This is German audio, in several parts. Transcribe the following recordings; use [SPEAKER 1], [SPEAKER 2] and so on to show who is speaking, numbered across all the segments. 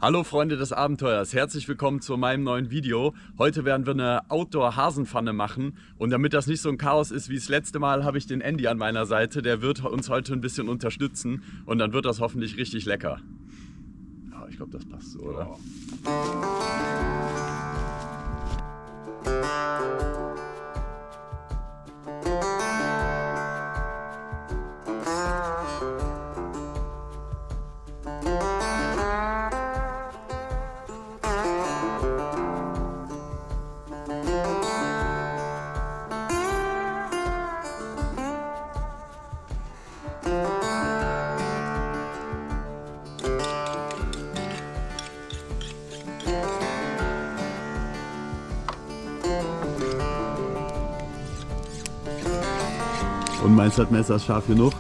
[SPEAKER 1] Hallo Freunde des Abenteuers, herzlich willkommen zu meinem neuen Video. Heute werden wir eine Outdoor-Hasenpfanne machen und damit das nicht so ein Chaos ist wie das letzte Mal, habe ich den Andy an meiner Seite. Der wird uns heute ein bisschen unterstützen und dann wird das hoffentlich richtig lecker. Ja, ich glaube, das passt so, oder? Und meinst du, das Messer ist scharf genug?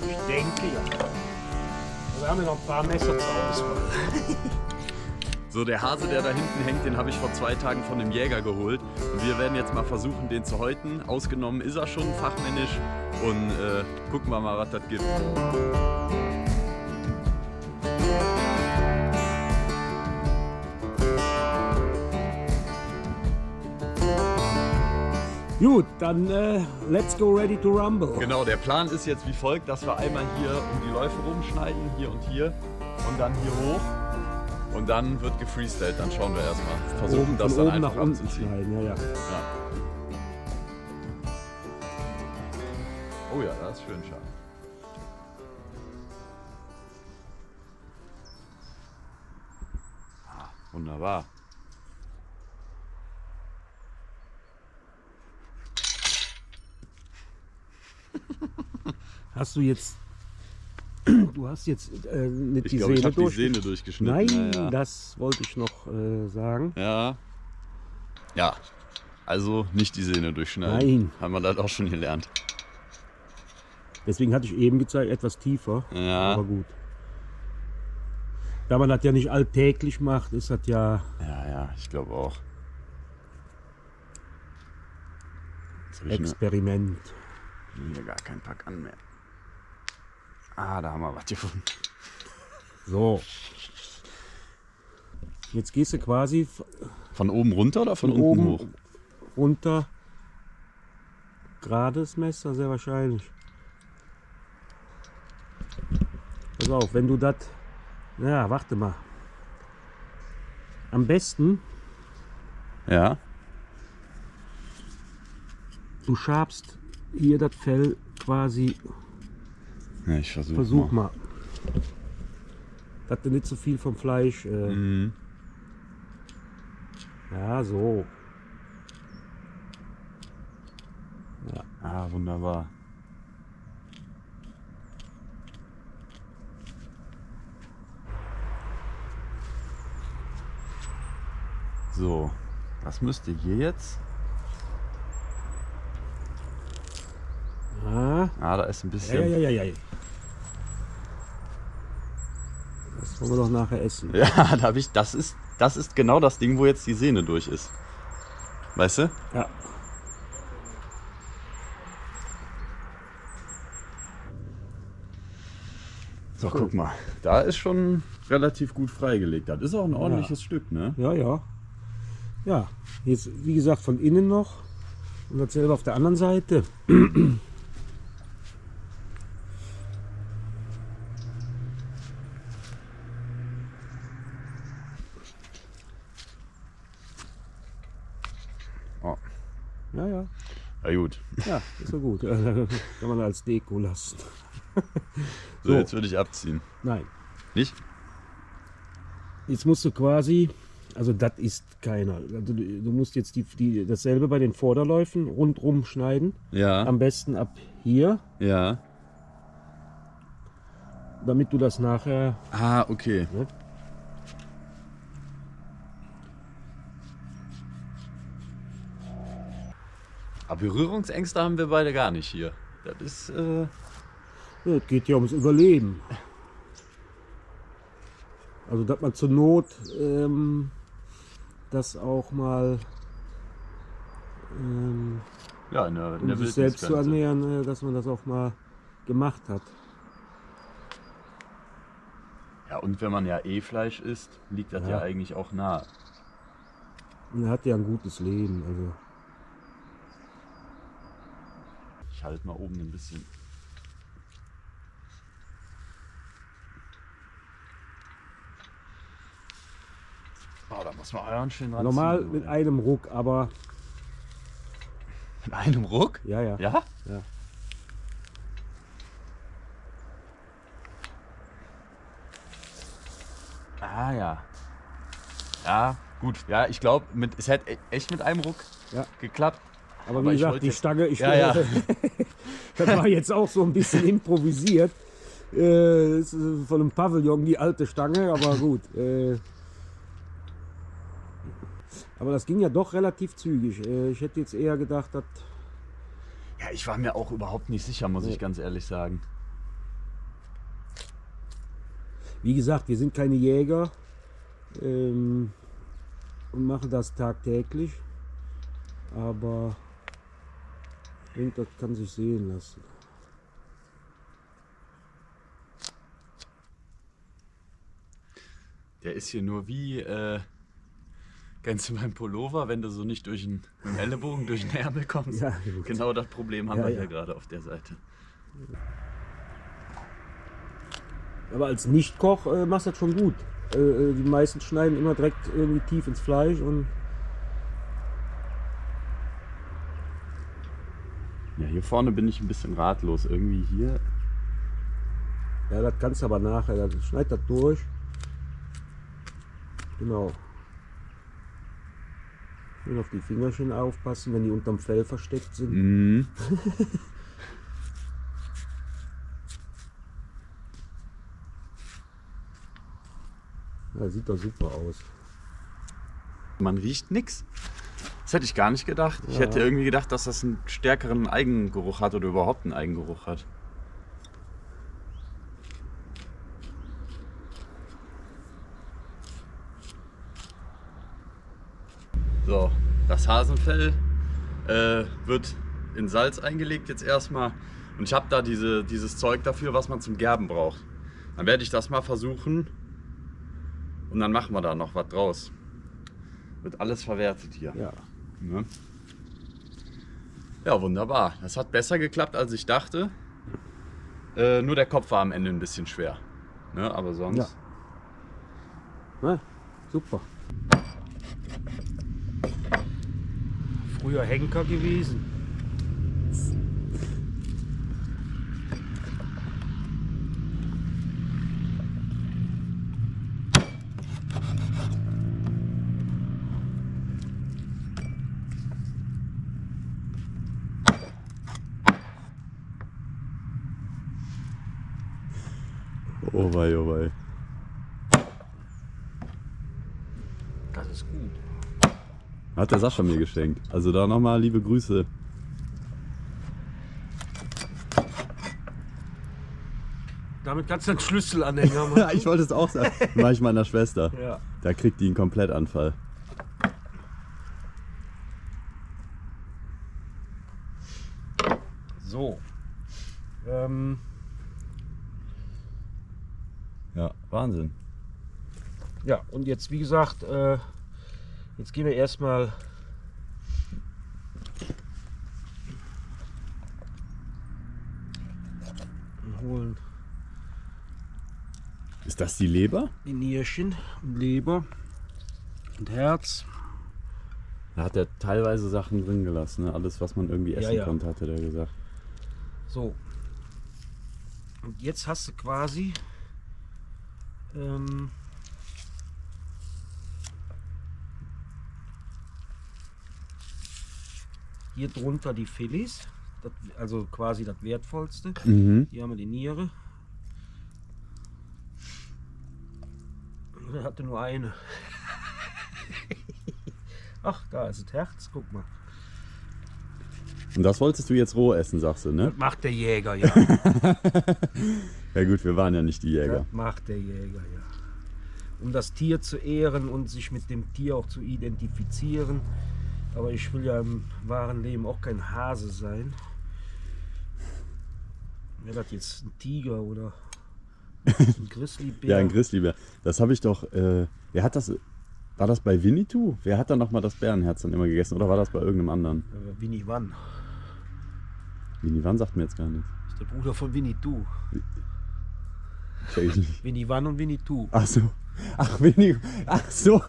[SPEAKER 2] Ich denke ja. Wir haben ja noch ein paar Messer zu Auswahl.
[SPEAKER 1] So, der Hase, der da hinten hängt, den habe ich vor 2 Tagen von einem Jäger geholt. Und wir werden jetzt mal versuchen, den zu häuten. Ausgenommen ist er schon fachmännisch. Und gucken wir mal, was das gibt.
[SPEAKER 2] Gut, dann let's go ready to rumble.
[SPEAKER 1] Genau, der Plan ist jetzt wie folgt, dass wir einmal hier um die Läufe rumschneiden, hier und dann hier hoch. Und dann wird gefreestylt, dann schauen wir erstmal. Versuchen das dann einfach abzuziehen.
[SPEAKER 2] Schneiden. Ja.
[SPEAKER 1] Oh ja, das ist schön scharf. Ah, wunderbar.
[SPEAKER 2] Hast du jetzt... Du hast jetzt nicht die Sehne
[SPEAKER 1] die Sehne durchgeschnitten.
[SPEAKER 2] Nein,
[SPEAKER 1] ja.
[SPEAKER 2] das wollte ich noch sagen.
[SPEAKER 1] Ja. Ja, also nicht die Sehne durchschneiden.
[SPEAKER 2] Nein.
[SPEAKER 1] Haben wir das auch schon gelernt.
[SPEAKER 2] Deswegen hatte ich eben gezeigt, etwas tiefer.
[SPEAKER 1] Ja.
[SPEAKER 2] Aber gut. Da man das ja nicht alltäglich macht, ist das ja...
[SPEAKER 1] Ja, ich glaube auch.
[SPEAKER 2] Experiment.
[SPEAKER 1] Hier gar kein Pack an mehr. Ah, da haben wir was gefunden.
[SPEAKER 2] So. Jetzt gehst du quasi
[SPEAKER 1] Von oben runter oder von unten
[SPEAKER 2] oben
[SPEAKER 1] hoch?
[SPEAKER 2] runter. Gerades Messer, sehr wahrscheinlich. Pass auf, wenn du das... Ja, warte mal. Am besten,
[SPEAKER 1] Ja.
[SPEAKER 2] du schabst hier das Fell quasi...
[SPEAKER 1] Ja, ich
[SPEAKER 2] Versuch mal. Dass du nicht so viel vom Fleisch... Ja, so.
[SPEAKER 1] Ja. Ah, wunderbar. So, das müsste hier jetzt...
[SPEAKER 2] Ja.
[SPEAKER 1] Ah, da ist ein bisschen...
[SPEAKER 2] Ja. Das wollen wir doch nachher essen.
[SPEAKER 1] Ja, da habe ich... Das ist genau das Ding, wo jetzt die Sehne durch ist. Weißt du?
[SPEAKER 2] Ja.
[SPEAKER 1] So, guck mal. Da ist schon relativ gut freigelegt. Das ist auch ein ordentliches Stück, ne?
[SPEAKER 2] Ja. Ja, jetzt wie gesagt von innen noch und dasselbe auf der anderen Seite.
[SPEAKER 1] Oh.
[SPEAKER 2] Ja.
[SPEAKER 1] Ja, gut.
[SPEAKER 2] Ja, ist so gut. Kann man als Deko lassen.
[SPEAKER 1] So, jetzt würde ich abziehen.
[SPEAKER 2] Nein.
[SPEAKER 1] Nicht?
[SPEAKER 2] Jetzt musst du quasi, also das ist keiner. Also du musst jetzt dasselbe bei den Vorderläufen rundrum schneiden.
[SPEAKER 1] Ja.
[SPEAKER 2] Am besten ab hier,
[SPEAKER 1] Ja.
[SPEAKER 2] damit du das nachher...
[SPEAKER 1] Ah, okay.
[SPEAKER 2] Ne?
[SPEAKER 1] Aber Berührungsängste haben wir beide gar nicht hier. Das ist...
[SPEAKER 2] Ja, es geht ja ums Überleben. Also dass man zur Not das auch mal
[SPEAKER 1] Ja, in der
[SPEAKER 2] um sich selbst zu ernähren, dass man das auch mal gemacht hat.
[SPEAKER 1] Ja, und wenn man ja Fleisch isst, liegt das ja eigentlich auch nah.
[SPEAKER 2] Und er hat ja ein gutes Leben. Also.
[SPEAKER 1] Ich halte mal oben ein bisschen. Oh, da muss man Eiern schön dran
[SPEAKER 2] Normal
[SPEAKER 1] ziehen,
[SPEAKER 2] mit einem Ruck, aber.
[SPEAKER 1] Mit einem Ruck?
[SPEAKER 2] Ja, ja.
[SPEAKER 1] Ja?
[SPEAKER 2] Ja.
[SPEAKER 1] Ah ja. Ja, gut. Ja, ich glaube, es hätte echt mit einem Ruck geklappt.
[SPEAKER 2] Aber wie gesagt, die Stange,
[SPEAKER 1] Ja.
[SPEAKER 2] das war jetzt auch so ein bisschen improvisiert. Von einem Pavillon, die alte Stange, aber gut. Aber das ging ja doch relativ zügig. Ich hätte jetzt eher gedacht, dass.
[SPEAKER 1] Ja, ich war mir auch überhaupt nicht sicher, muss ich ganz ehrlich sagen.
[SPEAKER 2] Wie gesagt, wir sind keine Jäger und machen das tagtäglich. Aber ich denke, das kann sich sehen lassen.
[SPEAKER 1] Der ist hier nur wie, kennst du meinen Pullover, wenn du so nicht durch den Ellenbogen, durch den Ärmel kommst?
[SPEAKER 2] Ja, gut.
[SPEAKER 1] Genau das Problem haben wir
[SPEAKER 2] Ja.
[SPEAKER 1] hier gerade auf der Seite.
[SPEAKER 2] Aber als Nicht-Koch machst du das schon gut. Die meisten schneiden immer direkt irgendwie tief ins Fleisch und
[SPEAKER 1] Ja, hier vorne bin ich ein bisschen ratlos. Irgendwie hier.
[SPEAKER 2] ja, das kannst du aber nachher. Dann schneid das durch. Genau. Schön auf die Fingerchen aufpassen, wenn die unterm Fell versteckt sind.
[SPEAKER 1] Mhm.
[SPEAKER 2] Ja, sieht doch super aus.
[SPEAKER 1] Man riecht nichts. Das hätte ich gar nicht gedacht. Ich hätte irgendwie gedacht, dass das einen stärkeren Eigengeruch hat oder überhaupt einen Eigengeruch hat. So, das Hasenfell wird in Salz eingelegt jetzt erstmal. Und ich habe da dieses Zeug dafür, was man zum Gerben braucht. Dann werde ich das mal versuchen und dann machen wir da noch was draus. Wird alles verwertet hier.
[SPEAKER 2] Ja.
[SPEAKER 1] Ne? Ja, wunderbar. Das hat besser geklappt, als ich dachte. Nur der Kopf war am Ende ein bisschen schwer. Ne? Aber sonst.
[SPEAKER 2] Ja. Na, super. Früher Henker gewesen.
[SPEAKER 1] Oh wei, oh wei.
[SPEAKER 2] Das ist gut.
[SPEAKER 1] Hat der Sascha mir geschenkt. Also da nochmal liebe Grüße.
[SPEAKER 2] Damit kannst du einen Schlüsselanhänger machen.
[SPEAKER 1] Ja, ich wollte es auch sagen. Mach ich meiner Schwester.
[SPEAKER 2] Ja.
[SPEAKER 1] Da kriegt die einen Komplettanfall.
[SPEAKER 2] So.
[SPEAKER 1] Ja, Wahnsinn.
[SPEAKER 2] Ja, und jetzt wie gesagt, jetzt gehen wir erstmal und holen
[SPEAKER 1] Ist das die Leber?
[SPEAKER 2] die Nierchen und Leber und Herz.
[SPEAKER 1] Da hat er teilweise Sachen drin gelassen. Ne? Alles, was man irgendwie essen
[SPEAKER 2] Ja.
[SPEAKER 1] konnte, hatte der gesagt.
[SPEAKER 2] So. Und jetzt hast du quasi hier drunter die Filets, also quasi das Wertvollste.
[SPEAKER 1] Mhm.
[SPEAKER 2] Hier haben wir die Niere. Er hatte nur eine. Ach, da ist das Herz, guck mal.
[SPEAKER 1] Und das wolltest du jetzt roh essen, sagst du, ne?
[SPEAKER 2] Das macht der Jäger, ja.
[SPEAKER 1] Ja gut, wir waren ja nicht die Jäger.
[SPEAKER 2] Das macht der Jäger, ja. Um das Tier zu ehren und sich mit dem Tier auch zu identifizieren. Aber ich will ja im wahren Leben auch kein Hase sein. Wäre das jetzt ein Tiger oder Ein Grizzlybär.
[SPEAKER 1] Ja, ein Grizzlybär. Das habe ich doch. Wer hat das? War das bei Winnetou? Wer hat dann nochmal das Bärenherz dann immer gegessen? Oder war das bei irgendeinem anderen?
[SPEAKER 2] Winnie Wann.
[SPEAKER 1] Winnie Wann sagt mir jetzt gar nichts.
[SPEAKER 2] Das ist der Bruder von Winnetou.
[SPEAKER 1] Check ich nicht.
[SPEAKER 2] Winnie Wann und Winnetou.
[SPEAKER 1] Ach so. Ach, Winnie. Ach so.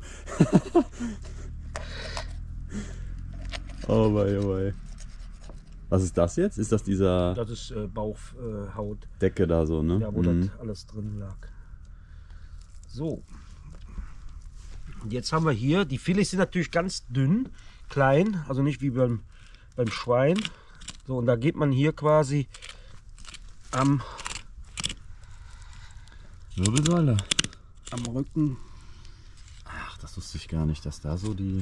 [SPEAKER 1] Oh wei, oh wei. Was ist das jetzt? Ist das dieser
[SPEAKER 2] Das ist Bauchhaut,
[SPEAKER 1] Decke da so, ne?
[SPEAKER 2] ja, wo das alles drin lag. So. Und jetzt haben wir hier, die Filets sind natürlich ganz dünn, klein, also nicht wie beim Schwein. So, und da geht man hier quasi am
[SPEAKER 1] Wirbelsäule.
[SPEAKER 2] am Rücken.
[SPEAKER 1] Ach, das wusste ich gar nicht, dass da so die...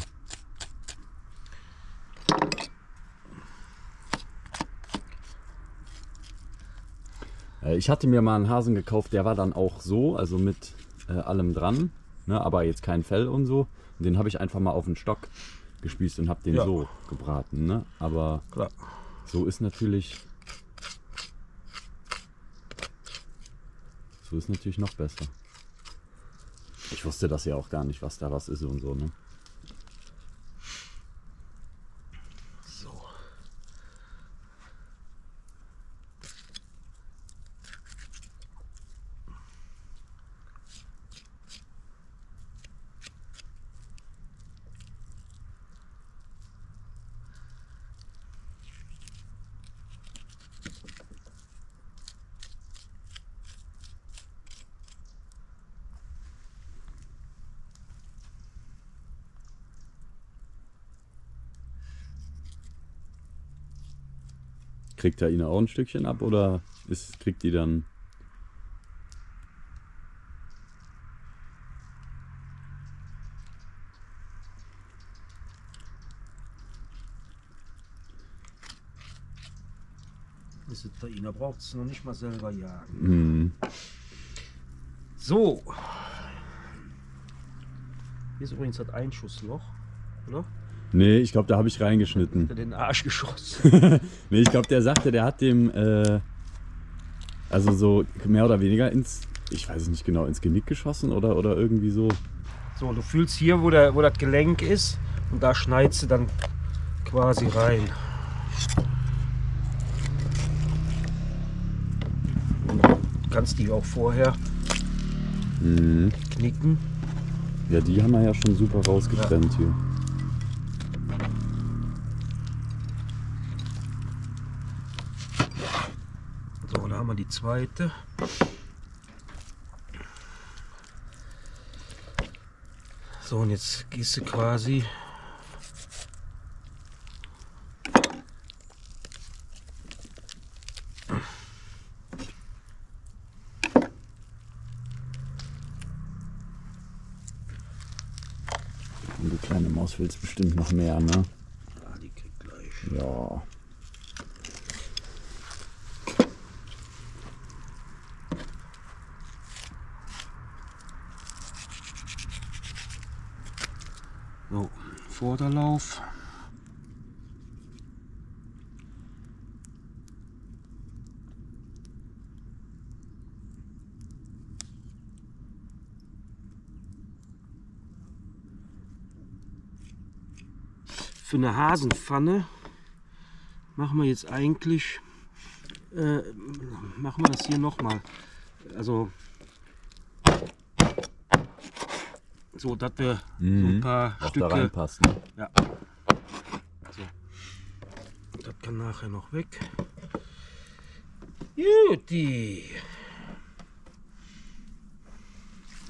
[SPEAKER 1] Ich hatte mir mal einen Hasen gekauft, der war dann auch so, also mit allem dran, ne, aber jetzt kein Fell und so. Und den habe ich einfach mal auf den Stock gespießt und habe den
[SPEAKER 2] Ja.
[SPEAKER 1] so gebraten, ne? Aber
[SPEAKER 2] Klar.
[SPEAKER 1] so ist natürlich noch besser. Ich wusste das ja auch gar nicht, was da was ist und so, ne?
[SPEAKER 2] So.
[SPEAKER 1] Kriegt er ihnen auch ein Stückchen ab oder kriegt die dann...
[SPEAKER 2] Ist es bei Ihnen, da braucht es noch nicht mal selber jagen.
[SPEAKER 1] Mhm.
[SPEAKER 2] So. Hier ist übrigens das Einschussloch, oder?
[SPEAKER 1] Nee, ich glaube, da habe ich reingeschnitten.
[SPEAKER 2] Hat er den Arsch geschossen.
[SPEAKER 1] Nee, ich glaube, der sagte, der hat dem, also so mehr oder weniger ich weiß es nicht genau, ins Genick geschossen oder irgendwie so.
[SPEAKER 2] So, du fühlst hier, wo das Gelenk ist, und da schneidest du dann quasi rein. Und du kannst die auch vorher knicken.
[SPEAKER 1] Ja, die haben wir ja schon super rausgetrennt hier.
[SPEAKER 2] So, da haben wir die zweite. So, und jetzt gehst du quasi
[SPEAKER 1] Und die kleine Maus willst bestimmt noch mehr, ne?
[SPEAKER 2] ah, die kriegt gleich.
[SPEAKER 1] Ja.
[SPEAKER 2] So, Vorderlauf. Für eine Hasenpfanne machen wir jetzt eigentlich, machen wir das hier nochmal. Also so, dass wir so ein paar
[SPEAKER 1] Auch
[SPEAKER 2] Stücke
[SPEAKER 1] da reinpassen.
[SPEAKER 2] Ja. So. Das kann nachher noch weg. Juti.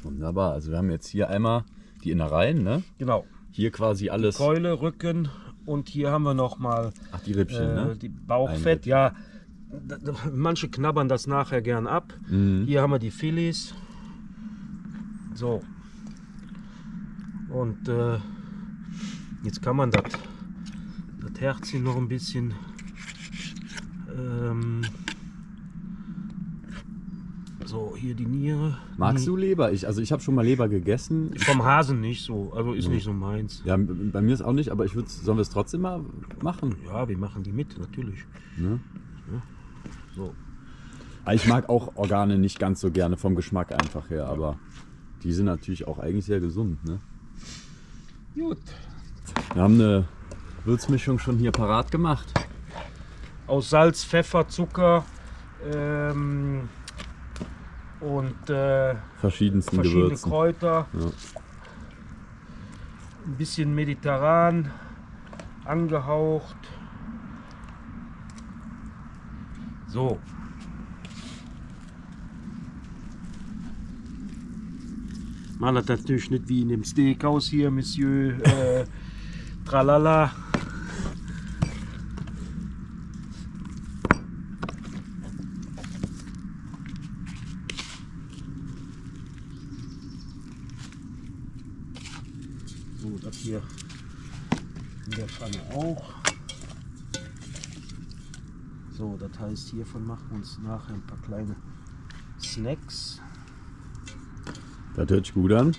[SPEAKER 1] Wunderbar. Also wir haben jetzt hier einmal die Innereien, ne?
[SPEAKER 2] Genau.
[SPEAKER 1] Hier quasi alles.
[SPEAKER 2] Keule, Rücken, und hier haben wir noch mal
[SPEAKER 1] Ach, die Rippchen, ne?
[SPEAKER 2] die Bauchfett. Ja, manche knabbern das nachher gern ab. Hier haben wir die Filets. So. Und jetzt kann man das Herzchen noch ein bisschen so, hier die Niere.
[SPEAKER 1] Magst du Leber? Ich habe schon mal Leber gegessen.
[SPEAKER 2] Vom Hasen nicht so, also ist nicht so meins.
[SPEAKER 1] Ja, bei mir ist auch nicht, aber sollen wir es trotzdem mal machen?
[SPEAKER 2] Ja, wir machen die mit, natürlich.
[SPEAKER 1] Ne?
[SPEAKER 2] So.
[SPEAKER 1] Ich mag auch Organe nicht ganz so gerne vom Geschmack einfach her, aber die sind natürlich auch eigentlich sehr gesund. Ne?
[SPEAKER 2] Gut.
[SPEAKER 1] Wir haben eine Würzmischung schon hier parat gemacht.
[SPEAKER 2] Aus Salz, Pfeffer, Zucker und
[SPEAKER 1] Verschiedensten
[SPEAKER 2] verschiedene
[SPEAKER 1] Gewürzen.
[SPEAKER 2] Kräuter.
[SPEAKER 1] Ja.
[SPEAKER 2] Ein bisschen mediterran angehaucht. So. Man hat natürlich nicht wie in dem Steakhouse hier, Monsieur Tralala. So, das hier in der Pfanne auch. So, das heißt, hiervon machen wir uns nachher ein paar kleine Snacks.
[SPEAKER 1] Das hört sich gut an.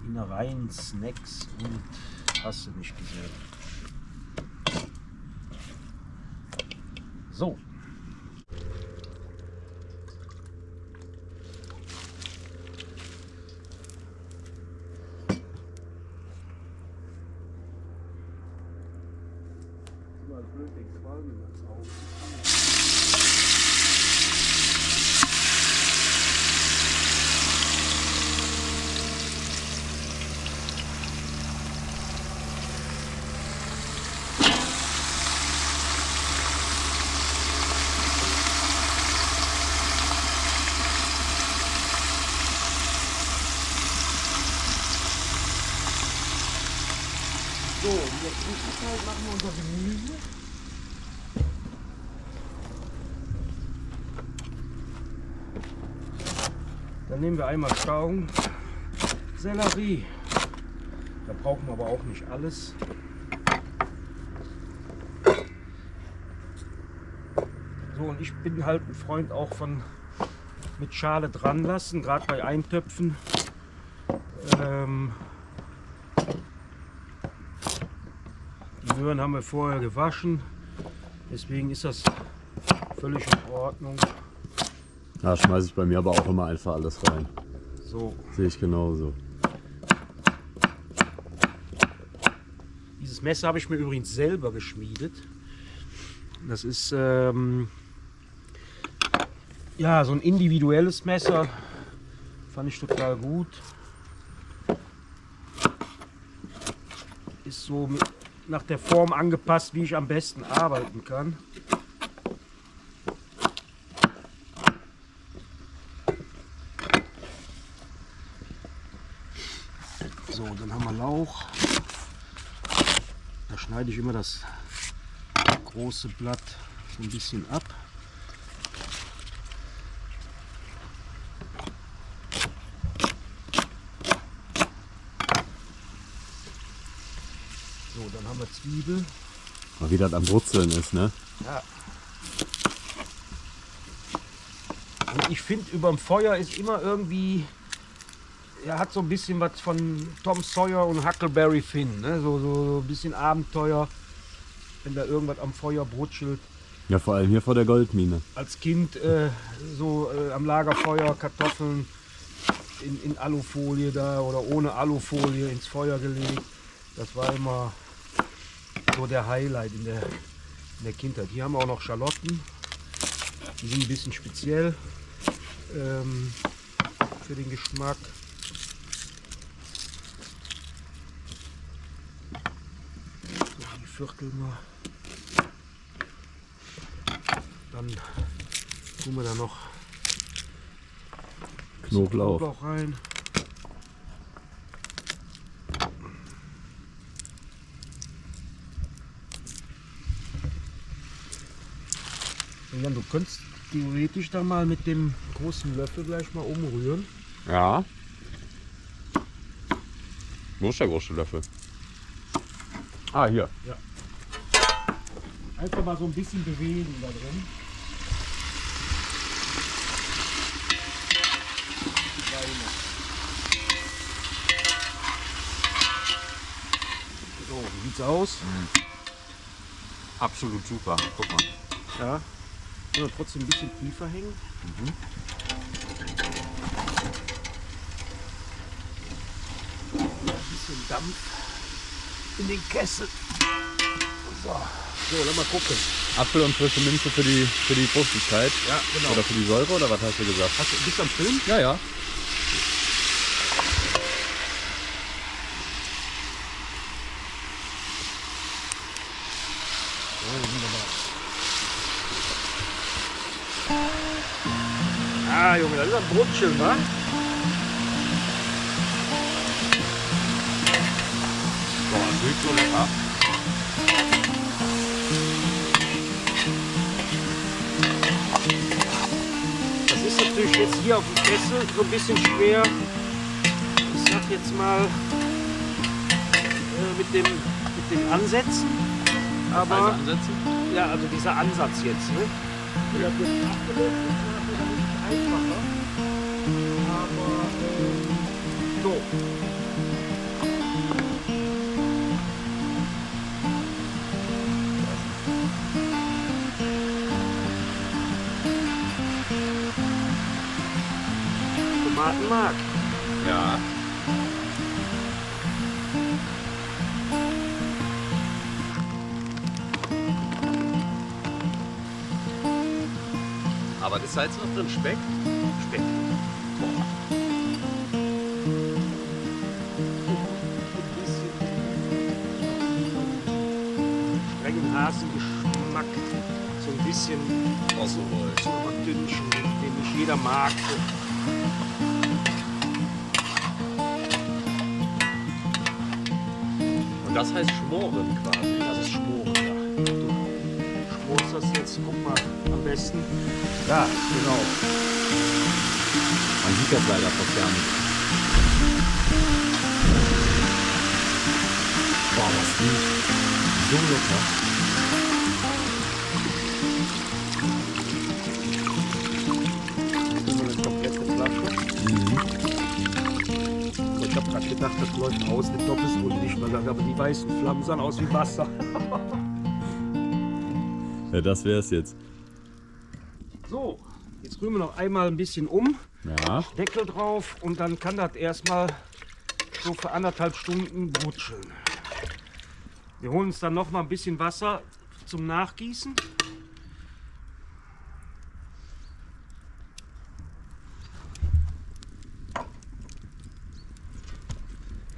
[SPEAKER 2] Innereien, Snacks und hast du nicht gesehen. So. So, in der Zwischenzeit machen wir unser Gemüse. Dann nehmen wir einmal Stauung, Sellerie. Da brauchen wir aber auch nicht alles. So, und ich bin halt ein Freund auch von mit Schale dran lassen, gerade bei Eintöpfen. Die Möhren haben wir vorher gewaschen, deswegen ist das völlig in Ordnung.
[SPEAKER 1] Da schmeiße ich bei mir aber auch immer einfach alles rein.
[SPEAKER 2] So,
[SPEAKER 1] Sehe ich genauso.
[SPEAKER 2] dieses Messer habe ich mir übrigens selber geschmiedet. Das ist ja so ein individuelles Messer, fand ich total gut. Ist so nach der Form angepasst, wie ich am besten arbeiten kann. So, dann haben wir Lauch. Da schneide ich immer das große Blatt so ein bisschen ab. So, dann haben wir Zwiebel.
[SPEAKER 1] Mal wie das am Brutzeln ist, ne?
[SPEAKER 2] Ja. Und ich finde, über dem Feuer ist immer irgendwie, er hat so ein bisschen was von Tom Sawyer und Huckleberry Finn, ne? So ein bisschen Abenteuer, wenn da irgendwas am Feuer brutschelt.
[SPEAKER 1] Ja, vor allem hier vor der Goldmine.
[SPEAKER 2] Als Kind am Lagerfeuer Kartoffeln in Alufolie da oder ohne Alufolie ins Feuer gelegt. Das war immer so der Highlight in der Kindheit. Hier haben wir auch noch Schalotten. Die sind ein bisschen speziell für den Geschmack. So, die Viertel mal. Dann tun wir da noch
[SPEAKER 1] Knoblauch.
[SPEAKER 2] rein. Und dann, du könntest theoretisch da mal mit dem großen Löffel gleich mal umrühren.
[SPEAKER 1] Ja. Wo ist der große Löffel? Ah, hier.
[SPEAKER 2] Ja. Einfach mal so ein bisschen bewegen da drin. So, wie sieht's aus?
[SPEAKER 1] Absolut super. Guck mal.
[SPEAKER 2] Ja. Soll trotzdem ein bisschen tiefer hängen. Ein bisschen Dampf in den Kessel. So, lass mal gucken.
[SPEAKER 1] Apfel und frische Minze für die Fruchtigkeit.
[SPEAKER 2] Ja, genau.
[SPEAKER 1] Oder für die Säure, oder was hast du gesagt?
[SPEAKER 2] Bist du am Film?
[SPEAKER 1] Ja, ja.
[SPEAKER 2] Ah, Junge, das ist ein Brutscheln, wa?
[SPEAKER 1] Boah, das riecht so lecker.
[SPEAKER 2] Das ist natürlich jetzt hier auf dem Kessel so ein bisschen schwer. Ich sag jetzt mal mit dem Ansetzen. Aber
[SPEAKER 1] Ansetzen?
[SPEAKER 2] ja, also dieser Ansatz jetzt. Ne? Wenn das jetzt abgelöst ist, ist das nicht einfacher. Aber so. Tomatenmark.
[SPEAKER 1] Ja. Aber das ist jetzt noch drin Speck?
[SPEAKER 2] Speck. Strengen Hasengeschmack. So ein bisschen
[SPEAKER 1] So
[SPEAKER 2] Dünchen, den nicht jeder mag.
[SPEAKER 1] Und das heißt Schmoren quasi.
[SPEAKER 2] Das ist Schmoren, ja. Du schmorst das jetzt, guck mal, am besten. Ja, genau.
[SPEAKER 1] Man sieht das leider fast gar nicht. Boah, das riecht so lecker.
[SPEAKER 2] So eine komplette Flasche. Ich habe gerade gedacht, das läuft aus, nicht doppelt und nicht mal lang, aber die weißen Flammen sahen aus wie Wasser.
[SPEAKER 1] Ja, das wär's jetzt.
[SPEAKER 2] So, jetzt rühren wir noch einmal ein bisschen um,
[SPEAKER 1] Ja.
[SPEAKER 2] Deckel drauf und dann kann das erstmal so für 1,5 Stunden brutscheln. Wir holen uns dann noch mal ein bisschen Wasser zum Nachgießen.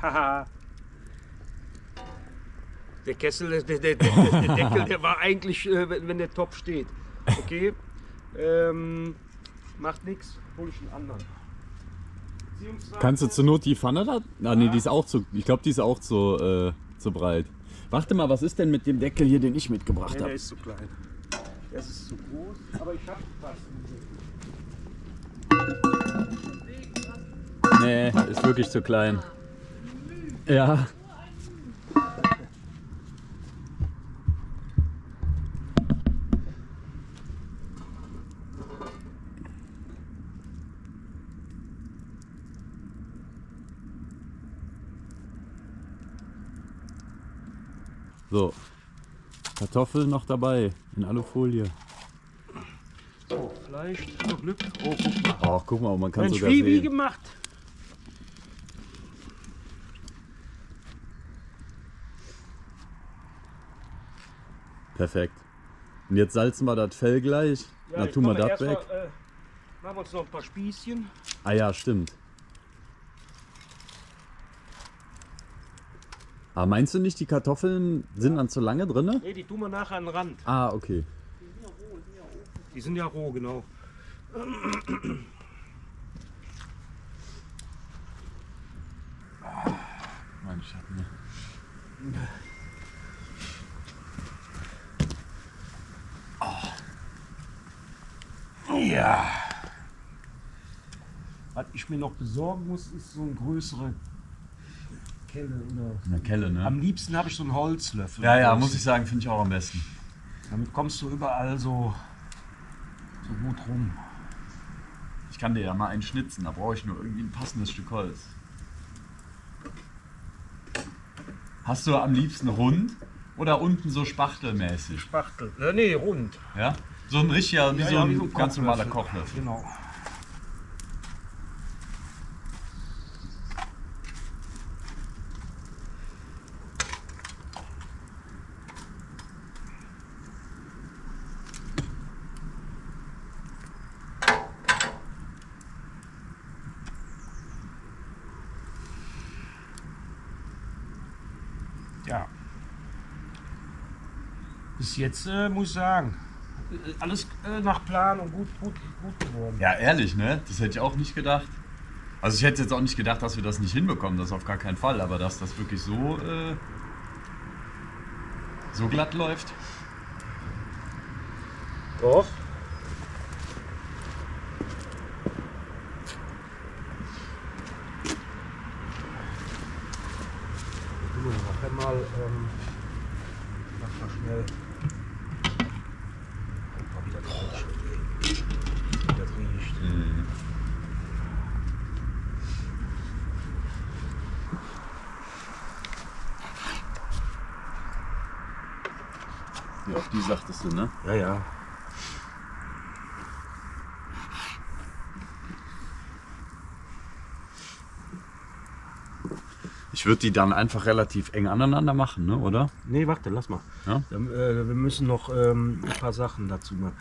[SPEAKER 2] Haha. Der Kessel, der Deckel, der war eigentlich, wenn der Topf steht. Okay. Macht nichts, hol ich einen anderen.
[SPEAKER 1] Kannst du zur Not die Pfanne da? Ah, nee, die ist auch zu. Ich glaube, die ist auch zu breit. Warte mal, was ist denn mit dem Deckel hier, den ich mitgebracht
[SPEAKER 2] Der
[SPEAKER 1] habe?
[SPEAKER 2] ist zu klein. Das ist zu groß, aber ich habe was.
[SPEAKER 1] Nee, ist wirklich zu klein. Ja. So, Kartoffeln noch dabei in Alufolie.
[SPEAKER 2] So, Fleisch, noch Glück. Oh, guck mal.
[SPEAKER 1] Oh, guck mal, man kann
[SPEAKER 2] Mensch,
[SPEAKER 1] sogar
[SPEAKER 2] wie
[SPEAKER 1] sehen.
[SPEAKER 2] gemacht.
[SPEAKER 1] Perfekt. Und jetzt salzen wir das Fell gleich.
[SPEAKER 2] Ja,
[SPEAKER 1] Dann
[SPEAKER 2] jetzt
[SPEAKER 1] tun wir
[SPEAKER 2] machen
[SPEAKER 1] das
[SPEAKER 2] erst
[SPEAKER 1] weg.
[SPEAKER 2] mal, machen wir uns noch ein paar Spießchen.
[SPEAKER 1] Ah ja, stimmt. Aber meinst du nicht, die Kartoffeln sind dann zu lange drin?
[SPEAKER 2] Ne, die tun wir nachher an den Rand.
[SPEAKER 1] Ah, okay.
[SPEAKER 2] Die sind ja roh, genau.
[SPEAKER 1] Mein Schatten.
[SPEAKER 2] Ja. Was ich mir noch besorgen muss, ist so eine größere Kelle. Oder
[SPEAKER 1] Eine Kelle, ne?
[SPEAKER 2] am liebsten habe ich so einen Holzlöffel.
[SPEAKER 1] Ja, ja, muss ich sagen, finde ich auch am besten.
[SPEAKER 2] Damit kommst du überall so gut rum.
[SPEAKER 1] Ich kann dir ja mal einen schnitzen, da brauche ich nur irgendwie ein passendes Stück Holz. Hast du am liebsten rund oder unten so spachtelmäßig?
[SPEAKER 2] Spachtel. Nee, rund.
[SPEAKER 1] Ja? So ein richtiger, wie so ein
[SPEAKER 2] wie
[SPEAKER 1] ganz normaler Kochlöffel.
[SPEAKER 2] Genau. Ja. Bis jetzt muss ich sagen, alles nach Plan und gut geworden.
[SPEAKER 1] Ja, ehrlich, ne? Das hätte ich auch nicht gedacht. Also ich hätte jetzt auch nicht gedacht, dass wir das nicht hinbekommen, das auf gar keinen Fall. Aber dass das wirklich so glatt läuft.
[SPEAKER 2] Doch. Nachher mal schnell wie das riecht. Wie das riecht.
[SPEAKER 1] Ja, auf die sagtest du, ne?
[SPEAKER 2] Ja, ja.
[SPEAKER 1] Ich würde die dann einfach relativ eng aneinander machen, ne? Oder?
[SPEAKER 2] Nee, warte, lass mal.
[SPEAKER 1] Ja?
[SPEAKER 2] Wir müssen noch ein paar Sachen dazu machen.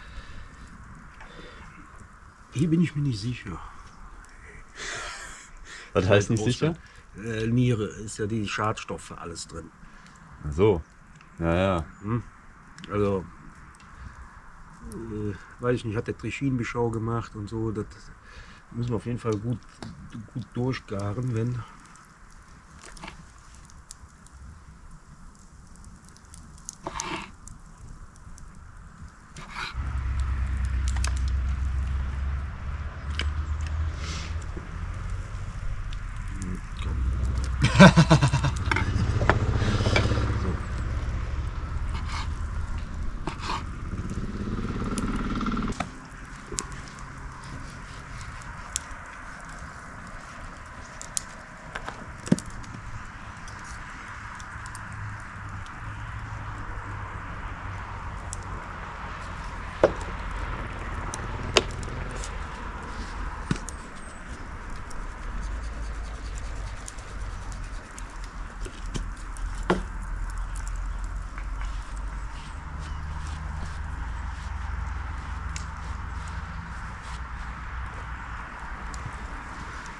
[SPEAKER 2] Hier bin ich mir nicht sicher.
[SPEAKER 1] Was heißt nicht sicher?
[SPEAKER 2] Niere ist ja die Schadstoffe alles drin.
[SPEAKER 1] Ach so. Ja, ja.
[SPEAKER 2] Also, weiß ich nicht, hat der Trichine-Beschau gemacht und so. Das müssen wir auf jeden Fall gut durchgaren, wenn.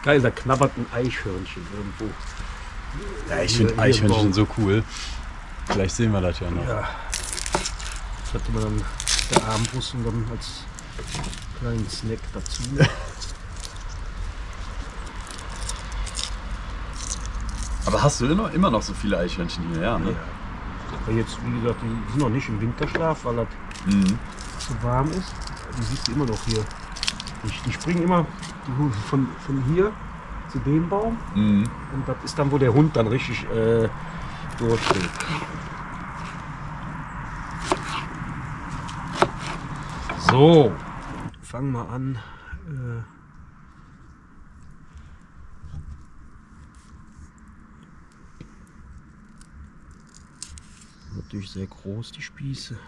[SPEAKER 2] Geil, da knabbert ein Eichhörnchen irgendwo.
[SPEAKER 1] Ja, ich finde Eichhörnchen so cool. Vielleicht sehen wir das ja noch.
[SPEAKER 2] Ja. Das hatte man dann der Armbrust und dann als kleinen Snack dazu.
[SPEAKER 1] Aber hast du immer noch so viele Eichhörnchen hier, ja, ne?
[SPEAKER 2] Ja. Aber jetzt, wie gesagt, die sind noch nicht im Winterschlaf, weil das zu warm ist. Die siehst du immer noch hier. Die springen immer von hier zu dem Baum. Und das ist dann, wo der Hund dann richtig durchsteht. So, fangen wir an. Natürlich sehr groß, die Spieße.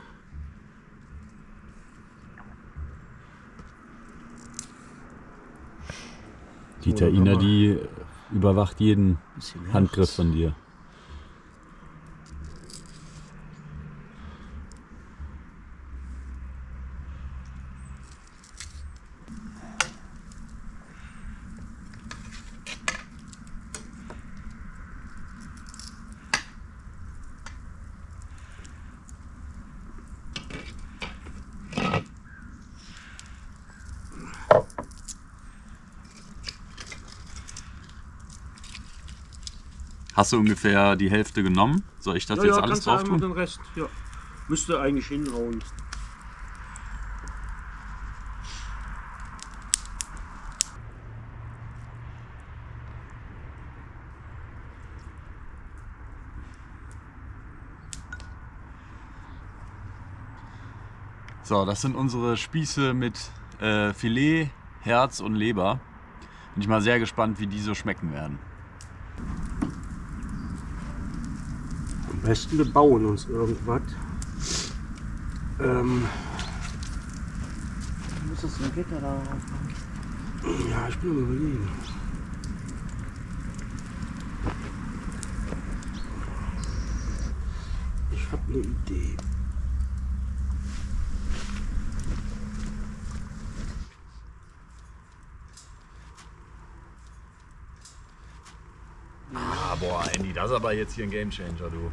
[SPEAKER 1] Die Taina, die überwacht jeden
[SPEAKER 2] Bisschen
[SPEAKER 1] Handgriff
[SPEAKER 2] Herz.
[SPEAKER 1] von dir. Hast du ungefähr die Hälfte genommen? Soll ich das jetzt alles drauf tun?
[SPEAKER 2] Den Rest, ja. Müsste eigentlich hinhauen.
[SPEAKER 1] So, das sind unsere Spieße mit Filet, Herz und Leber. Bin ich mal sehr gespannt, wie die so schmecken werden.
[SPEAKER 2] Am besten wir bauen uns irgendwas.
[SPEAKER 3] Müsstest du ein Gitter da drauf machen.
[SPEAKER 2] Ja, ich bin am Überlegen. Ich habe eine Idee.
[SPEAKER 1] Ah, boah, Andy, das ist aber jetzt hier ein Gamechanger, du.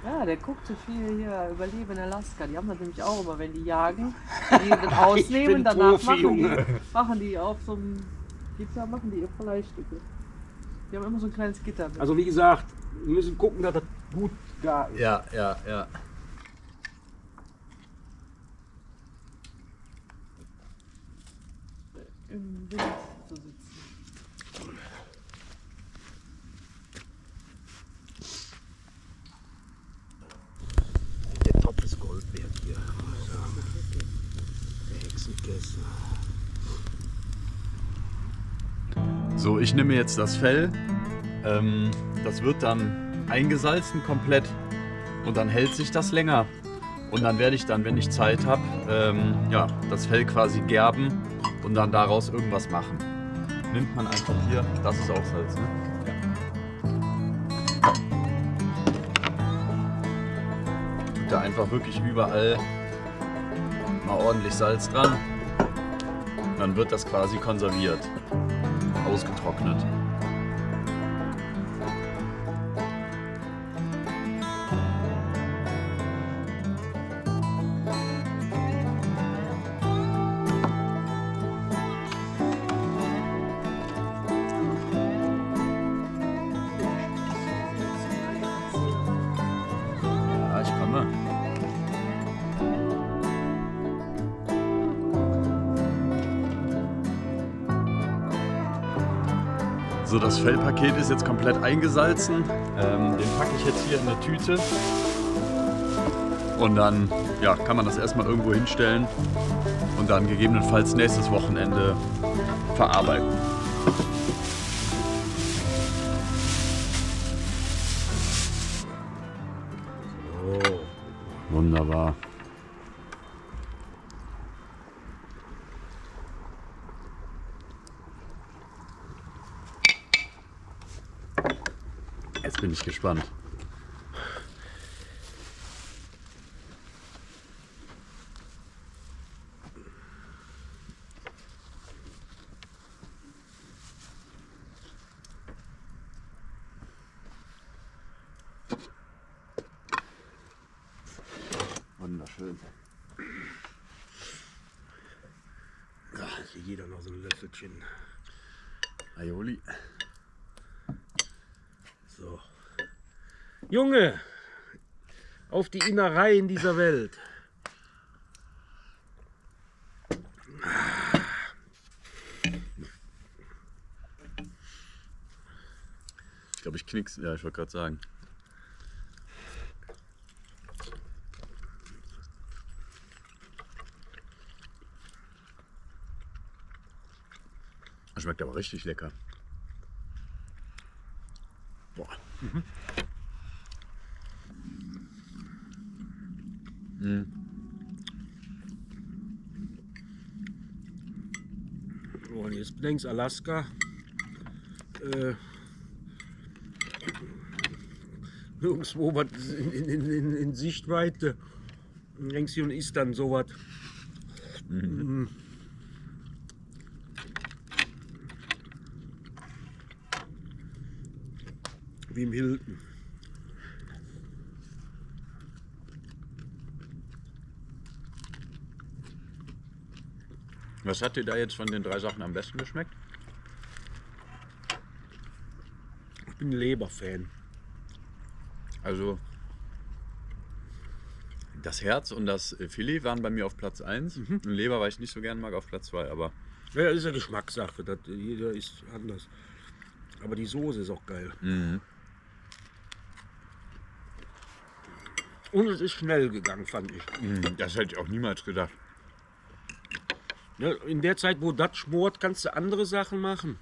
[SPEAKER 3] Ja, der guckt so viel hier, Überleben in Alaska. Die haben das nämlich auch immer, wenn die jagen, die das ausnehmen, danach
[SPEAKER 2] Profi,
[SPEAKER 3] machen die auf so einem Gitter, machen die ihr Fleischstücke. Die haben immer so ein kleines Gitter mit.
[SPEAKER 2] Also wie gesagt, wir müssen gucken, dass das gut da ist.
[SPEAKER 1] Ja, ja, ja.
[SPEAKER 3] Im Wind zu sitzen.
[SPEAKER 2] Der Topf ist Gold wert hier. Der Hexenkessel.
[SPEAKER 1] So, ich nehme jetzt das Fell. Das wird dann eingesalzen komplett und dann hält sich das länger. Und dann werde ich dann, wenn ich Zeit habe, ja, das Fell quasi gerben und dann daraus irgendwas machen. Nimmt man einfach hier, das ist auch Salz, ne? Tut da einfach wirklich überall mal ordentlich Salz dran. Dann wird das quasi konserviert, ausgetrocknet. Ja, ich komme. So, das Fellpaket ist jetzt komplett eingesalzen. Den packe ich jetzt hier in eine Tüte. Und dann ja, kann man das erstmal irgendwo hinstellen und dann gegebenenfalls nächstes Wochenende verarbeiten.
[SPEAKER 2] Oh.
[SPEAKER 1] Wunderbar. Jetzt bin ich gespannt. Wunderschön.
[SPEAKER 2] Ja, hier jeder noch so ein Löffelchen.
[SPEAKER 1] Aioli.
[SPEAKER 2] So. Junge, auf die Innereien dieser Welt.
[SPEAKER 1] Ich glaube, ich knick's. Ja, ich wollte gerade sagen. Schmeckt aber richtig lecker. Boah.
[SPEAKER 2] Oh, und jetzt längs Alaska. Nirgendwo was in Sichtweite. Längs hier und ist dann sowas. Wie im Hilton.
[SPEAKER 1] Was hat dir da jetzt von den 3 Sachen am besten geschmeckt?
[SPEAKER 2] Ich bin Leberfan.
[SPEAKER 1] Also das Herz und das Filet waren bei mir auf Platz 1. Und Leber, weil ich nicht so gerne mag, auf Platz 2. Aber
[SPEAKER 2] Ja, das ist ja Geschmackssache. Das, jeder ist anders. Aber die Soße ist auch geil. Und es ist schnell gegangen, fand ich.
[SPEAKER 1] das hätte ich auch niemals gedacht.
[SPEAKER 2] Ja, in der Zeit, wo das schmort, kannst du andere Sachen machen.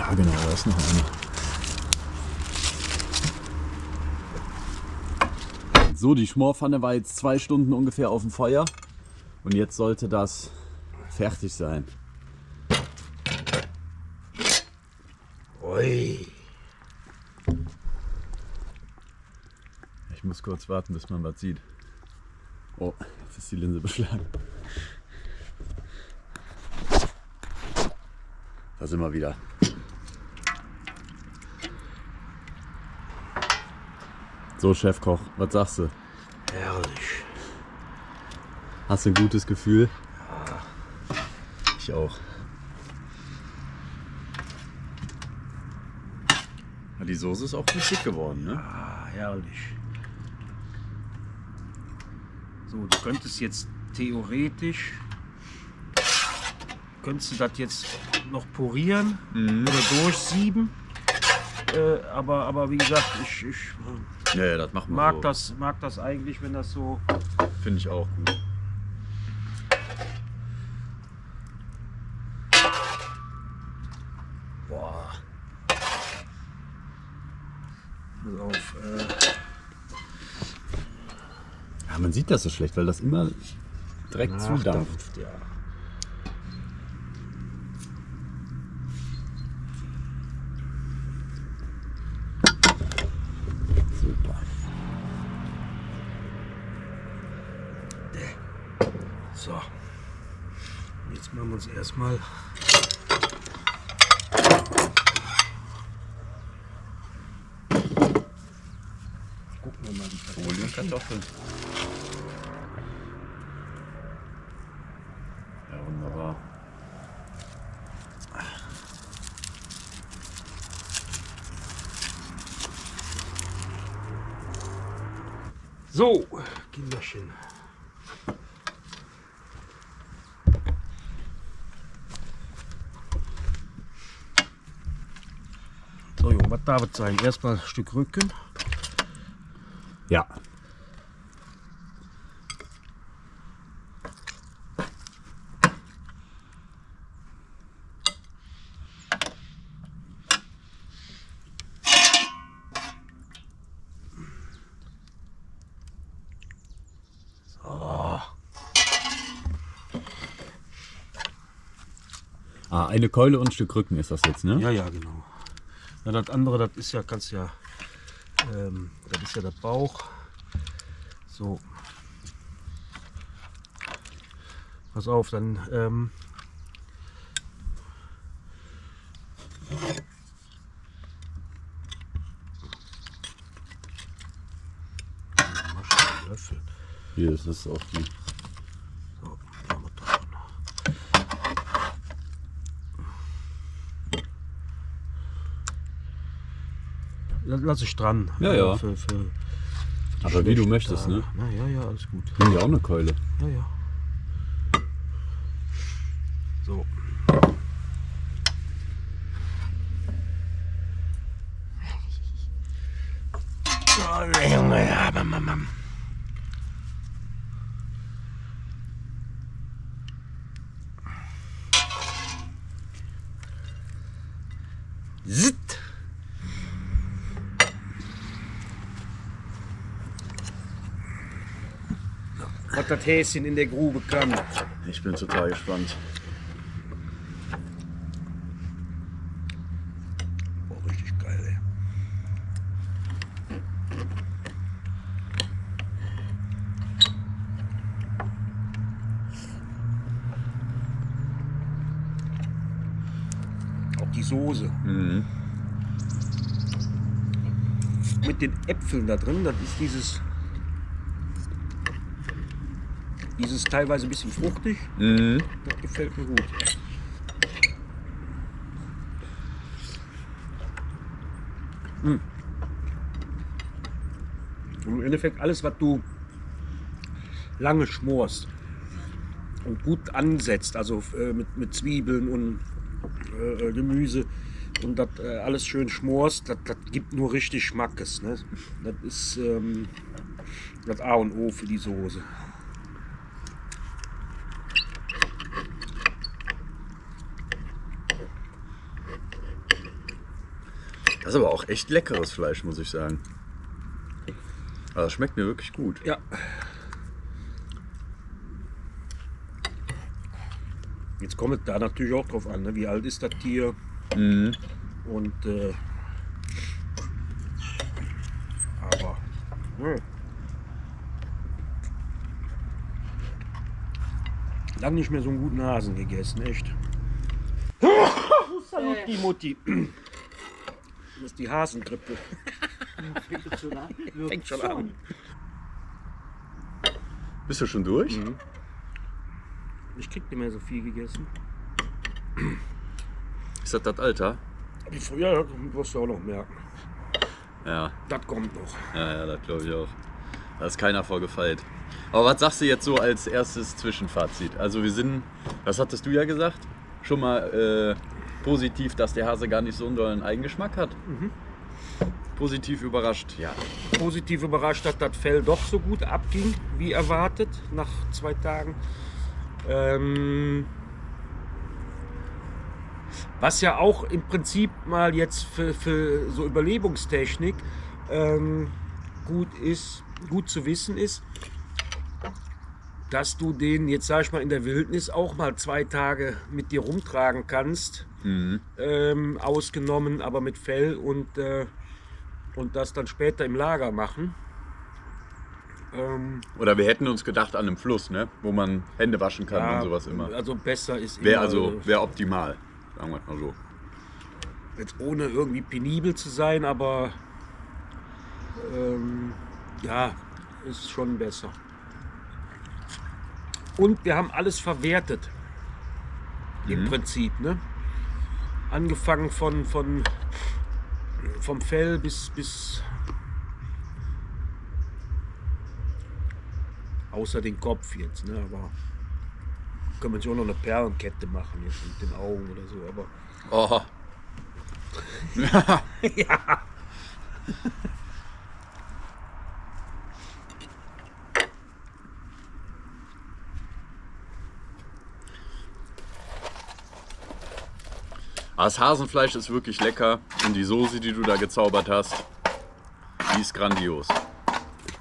[SPEAKER 1] Ja, genau, da ist noch eine. So, die Schmorpfanne war jetzt 2 Stunden ungefähr auf dem Feuer und jetzt sollte das fertig sein.
[SPEAKER 2] Ui.
[SPEAKER 1] Ich muss kurz warten, bis man was sieht. Oh, jetzt ist die Linse beschlagen. Da sind wir wieder. So, Chefkoch, was sagst du?
[SPEAKER 2] Herrlich.
[SPEAKER 1] Hast du ein gutes Gefühl? Ich auch. Ja, die Soße ist auch gut dick geworden, ne?
[SPEAKER 2] Ah, herrlich. So, du könntest jetzt theoretisch, könntest du das jetzt noch purieren oder durchsieben. Aber wie gesagt, ich
[SPEAKER 1] Ja, das machen wir
[SPEAKER 2] mag das eigentlich, wenn das so.
[SPEAKER 1] Finde ich auch gut.
[SPEAKER 2] Boah. Pass auf.
[SPEAKER 1] Ja, man sieht das so schlecht, weil das immer direkt zudampft.
[SPEAKER 2] Nachdampft, ja.
[SPEAKER 1] Super.
[SPEAKER 2] So. Jetzt machen wir uns erstmal. Gucken wir mal die
[SPEAKER 1] Folie und Kartoffeln. Ja, wunderbar.
[SPEAKER 2] So, Kinderchen. So, Junge, was darf es sein? Erstmal ein Stück Rücken.
[SPEAKER 1] Ja. Ah, eine Keule und ein Stück Rücken ist das jetzt, ne?
[SPEAKER 2] Ja, ja, genau. Ja, das andere, das ist ja, das ist ja der Bauch. So. Pass auf, dann Löffel.
[SPEAKER 1] Hier ist es auch die.
[SPEAKER 2] So, machen wir dran. Lass ich dran.
[SPEAKER 1] Ja, ja.
[SPEAKER 2] Für die
[SPEAKER 1] Aber wie du
[SPEAKER 2] schlechten
[SPEAKER 1] möchtest,
[SPEAKER 2] Tage.
[SPEAKER 1] ne?
[SPEAKER 2] Na, ja, ja, alles gut.
[SPEAKER 1] Nimm dir auch eine Keule.
[SPEAKER 2] Ja, ja. So. Oh, Junge, ja, Mann. Zitt. Was das Häschen in der Grube kann.
[SPEAKER 1] Ich bin total gespannt.
[SPEAKER 2] Boah, richtig geil, ey. Auch die Soße.
[SPEAKER 1] Mhm.
[SPEAKER 2] Mit den Äpfeln da drin, das ist dieses teilweise ein bisschen fruchtig.
[SPEAKER 1] Mhm.
[SPEAKER 2] Das gefällt mir gut. Im Endeffekt alles, was du lange schmorst und gut ansetzt, also mit Zwiebeln und Gemüse und das alles schön schmorst, das gibt nur richtig Schmackes. Ne? Das ist das A und O für die Soße.
[SPEAKER 1] Das ist aber auch echt leckeres Fleisch, muss ich sagen. Aber das schmeckt mir wirklich gut.
[SPEAKER 2] Ja. Jetzt kommt es da natürlich auch drauf an, ne? Wie alt ist das Tier?
[SPEAKER 1] Mhm.
[SPEAKER 2] Und aber lang nicht mehr so einen guten Hasen gegessen, echt. Salut, die Mutti. Das ist die Hasengrippe. Fängt schon an.
[SPEAKER 1] Bist du schon durch?
[SPEAKER 2] Mhm. Ich krieg nicht mehr so viel gegessen.
[SPEAKER 1] Ist das das Alter?
[SPEAKER 2] Ja, das wirst du auch noch merken.
[SPEAKER 1] Ja,
[SPEAKER 2] Das kommt noch.
[SPEAKER 1] ja, das glaube ich auch. Da ist keiner vorgefeilt. Aber was sagst du jetzt so als erstes Zwischenfazit? Also wir sind, das hattest du ja gesagt, schon mal positiv, dass der Hase gar nicht so einen dollen Eigengeschmack hat.
[SPEAKER 2] Mhm.
[SPEAKER 1] Positiv überrascht, ja.
[SPEAKER 2] Positiv überrascht, dass das Fell doch so gut abging, wie erwartet, nach 2 Tagen. Was ja auch im Prinzip mal jetzt für so Überlebungstechnik gut zu wissen ist, dass du den jetzt, sag ich mal, in der Wildnis auch mal 2 Tage mit dir rumtragen kannst.
[SPEAKER 1] Mhm.
[SPEAKER 2] Ausgenommen, aber mit Fell und das dann später im Lager machen.
[SPEAKER 1] Oder wir hätten uns gedacht an einem Fluss, ne? Wo man Hände waschen kann
[SPEAKER 2] Ja,
[SPEAKER 1] und sowas immer.
[SPEAKER 2] Also besser ist
[SPEAKER 1] Wäre optimal, sagen wir mal so.
[SPEAKER 2] jetzt ohne irgendwie penibel zu sein, aber ja, ist schon besser. Und wir haben alles verwertet. Im Prinzip, ne? Angefangen vom Fell bis außer den Kopf jetzt, ne? Aber können wir uns auch noch eine Perlenkette machen jetzt mit den Augen oder so, aber
[SPEAKER 1] Oh.
[SPEAKER 2] ja.
[SPEAKER 1] Das Hasenfleisch ist wirklich lecker und die Soße, die du da gezaubert hast, die ist grandios.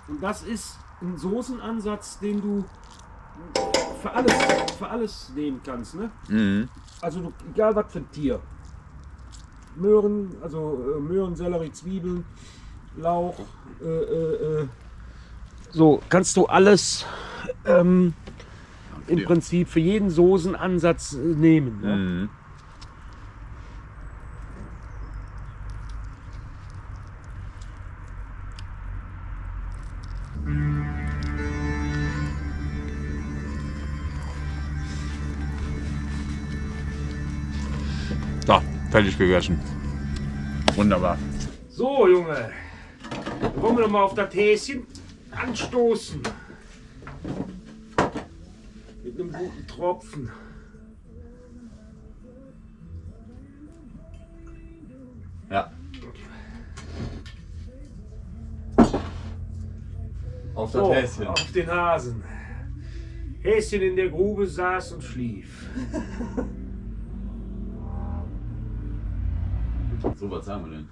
[SPEAKER 2] Und das ist ein Soßenansatz, den du für alles nehmen kannst, ne?
[SPEAKER 1] Mhm.
[SPEAKER 2] Also egal was für ein Tier. Möhren, Möhren, Sellerie, Zwiebeln, Lauch. So kannst du alles im Prinzip für jeden Soßenansatz nehmen. Ne?
[SPEAKER 1] Mhm. So, fertig gegessen. Wunderbar.
[SPEAKER 2] So, Junge, wollen wir noch mal auf das Häschen anstoßen. Mit einem guten Tropfen.
[SPEAKER 1] Ja. Auf das
[SPEAKER 2] So,
[SPEAKER 1] Häschen.
[SPEAKER 2] auf den Hasen. Häschen in der Grube saß und schlief.
[SPEAKER 1] So, was sagen wir denn?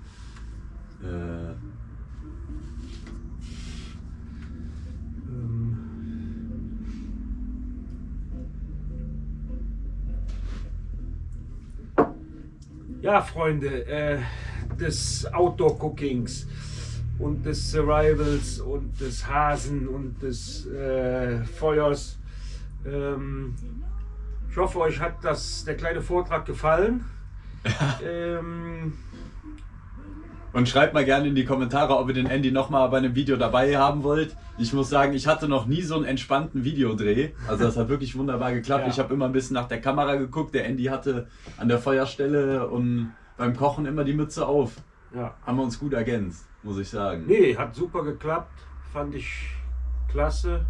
[SPEAKER 2] Ja, Freunde des Outdoor-Cookings und des Survivals und des Hasen und des Feuers. Ich hoffe, euch hat der kleine Vortrag gefallen.
[SPEAKER 1] Und schreibt mal gerne in die Kommentare, ob ihr den Andy nochmal bei einem Video dabei haben wollt. Ich muss sagen, ich hatte noch nie so einen entspannten Videodreh. Also das hat wirklich wunderbar geklappt.
[SPEAKER 2] Ja.
[SPEAKER 1] Ich habe immer ein bisschen nach der Kamera geguckt. Der Andy hatte an der Feuerstelle und beim Kochen immer die Mütze auf.
[SPEAKER 2] Ja.
[SPEAKER 1] Haben wir uns gut ergänzt, muss ich sagen.
[SPEAKER 2] Nee, hat super geklappt. Fand ich klasse.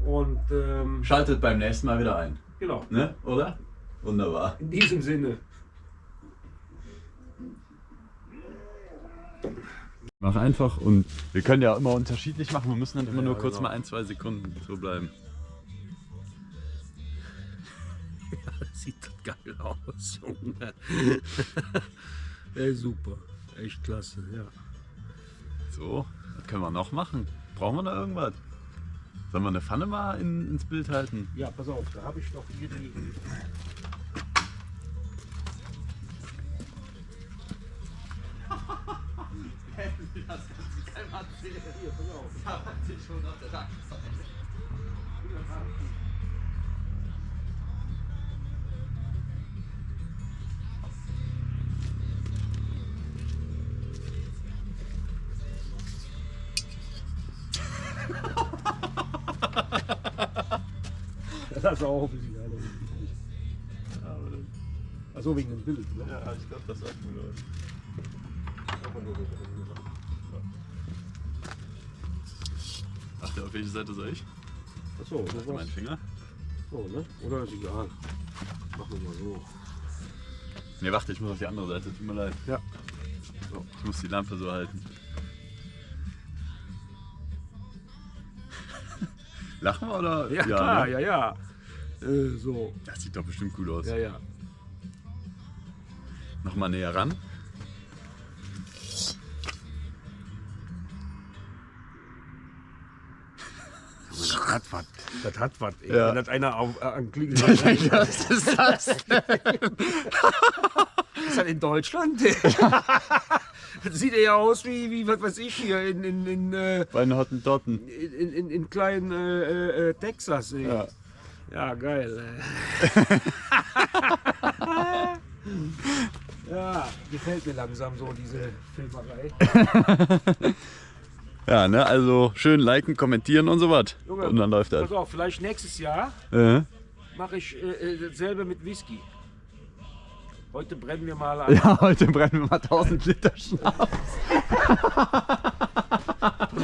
[SPEAKER 2] Und
[SPEAKER 1] Schaltet beim nächsten Mal wieder ein.
[SPEAKER 2] genau,
[SPEAKER 1] Ne? Oder? Wunderbar.
[SPEAKER 2] in diesem Sinne.
[SPEAKER 1] Mach einfach und wir können ja immer unterschiedlich machen. Wir müssen dann immer nur kurz
[SPEAKER 2] genau.
[SPEAKER 1] mal 1-2 Sekunden so bleiben.
[SPEAKER 2] Sieht das geil aus, Junge. Ey, super. Echt klasse, ja.
[SPEAKER 1] So, was können wir noch machen? Brauchen wir da irgendwas? Sollen wir eine Pfanne mal ins Bild halten?
[SPEAKER 2] Ja, pass auf, da habe ich doch hier die.
[SPEAKER 1] Das kannst du keinem erzählen. Hier, pass auf. Da hat sich schon auf der Tag.
[SPEAKER 2] Das auch auf sich alle. Achso, wegen dem Bild, ne?
[SPEAKER 1] Ja, ich glaube, das sah cool aus. Ach ja, auf welche Seite soll ich?
[SPEAKER 2] Achso, das
[SPEAKER 1] Mein
[SPEAKER 2] war's.
[SPEAKER 1] Finger?
[SPEAKER 2] So, ne? Oder ist egal. Machen wir mal so.
[SPEAKER 1] Ne, warte, ich muss auf die andere Seite, tut mir leid.
[SPEAKER 2] Ja.
[SPEAKER 1] So, ich muss die Lampe so halten. Lachen wir oder?
[SPEAKER 2] Ja, klar,
[SPEAKER 1] ne?
[SPEAKER 2] ja, ja. So.
[SPEAKER 1] Das sieht doch bestimmt gut aus.
[SPEAKER 2] Ja, ja.
[SPEAKER 1] Nochmal näher ran.
[SPEAKER 2] Das hat was. Das hat was. ey.
[SPEAKER 1] Ja.
[SPEAKER 2] Wenn das einer anklickt. Was
[SPEAKER 1] ist das?
[SPEAKER 2] ist das in Deutschland? Das sieht ja aus wie, was weiß ich, hier
[SPEAKER 1] Bei den Hottentotten.
[SPEAKER 2] in kleinen Texas. Ey.
[SPEAKER 1] Ja.
[SPEAKER 2] Ja, geil. Ja, gefällt mir langsam so diese Filmerei.
[SPEAKER 1] Ja, ne, also schön liken, kommentieren und so was.
[SPEAKER 2] Junge,
[SPEAKER 1] Und dann läuft das.
[SPEAKER 2] Pass auf, vielleicht nächstes Jahr
[SPEAKER 1] Äh.
[SPEAKER 2] mache ich dasselbe mit Whisky. Heute brennen wir mal an.
[SPEAKER 1] Ja, heute brennen wir mal 1000 Liter Schnaps.